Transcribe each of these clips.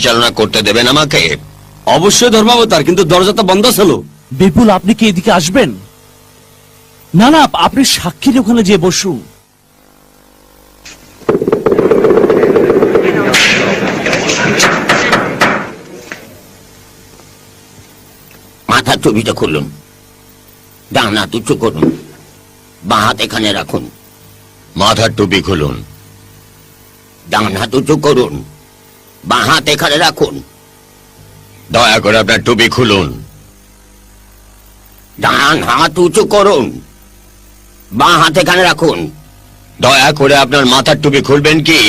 পরিচালনা করতে দেবেন আমাকে? অবশ্যই ধর্মাবতার, কিন্তু দরজাটা বন্ধ ছিল। বিপুল, আপনি কি এদিকে আসবেন? না না, আপনি সাক্ষীর ওখানে যে বসুন। মাথার টুপিটা খুলুন, ডান হাত উঁচু করুন, বাঁ হাত এখানে রাখুন। মাথার টুপি খুলুন, ডান হাত উঁচু করুন, বাঁ হাত এখানে রাখুন। দয়া করে আপনার টুপি খুলুন, ডান হাত উঁচু করুন, বাঁ হাত এখানে রাখুন। দয়া করে আপনার মাথার টুপি খুলবেন কি?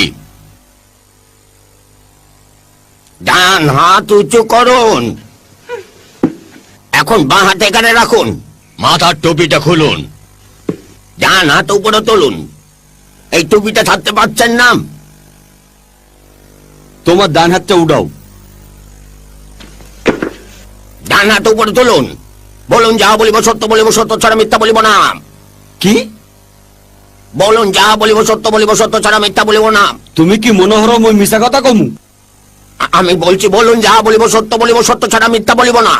ডান হাত উঁচু করুন, এখন বাঁ হাত এখানে রাখুন। মাথার টুপিটা খুলুন, ডান হাত উপরে তুলুন। এই টুপিটা ছাড়তে পারছেন না? তোমার ডান হাতটা উঠাও। ডান হাত উপরে তুলুন, বলুন যাহা বলিব সত্য বলিব, সত্য ছাড়া মিথ্যা বলিব না। কি বলুন যাহা বলিব সত্য বলিব, সত্য ছাড়া মিথ্যা বলিব না। তুমি কি মনে হরো মই মিছা কথা কমু? আমি বলছি বলুন যাহা বলিব সত্য বলিব, সত্য ছাড়া মিথ্যা বলিব না।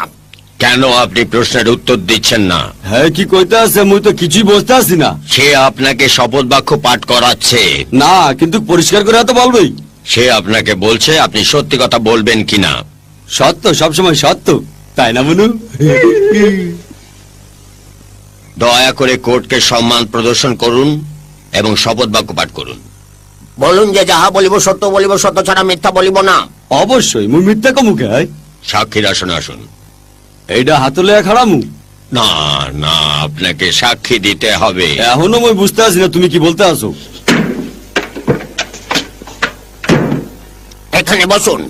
কেন আপনি প্রশ্নের উত্তর দিচ্ছেন না? হ্যাঁ, কি কইতে আছে? মুই তো কিছুই বুঝতে আছি না। সে আপনাকে শপথ বাক্য পাঠ করাচ্ছে। না, কিন্তু পরিষ্কার করে তো বলবেই। সে আপনাকে বলছে আপনি সত্যি কথা বলবেন কিনা। সত্য সবসময় সত্য, তাই না মনু? দয়া করে কোর্টকে সম্মান প্রদর্শন করুন এবং শপথ বাক্য পাঠ করুন। বলুন যে যাহা বলিব সত্য বলিব, সত্য ছাড়া মিথ্যা বলিব না। অবশ্যই, মুই মিথ্যা কমুকে? সাক্ষীর আসনে আসুন। এইটা হাতলে খাড়ামু? না না, আপনাকে সাক্ষী দিতে হবে। এখনো মই বুঝতে আছি না তুমি কি বলতে আছো। এখানে বসুন।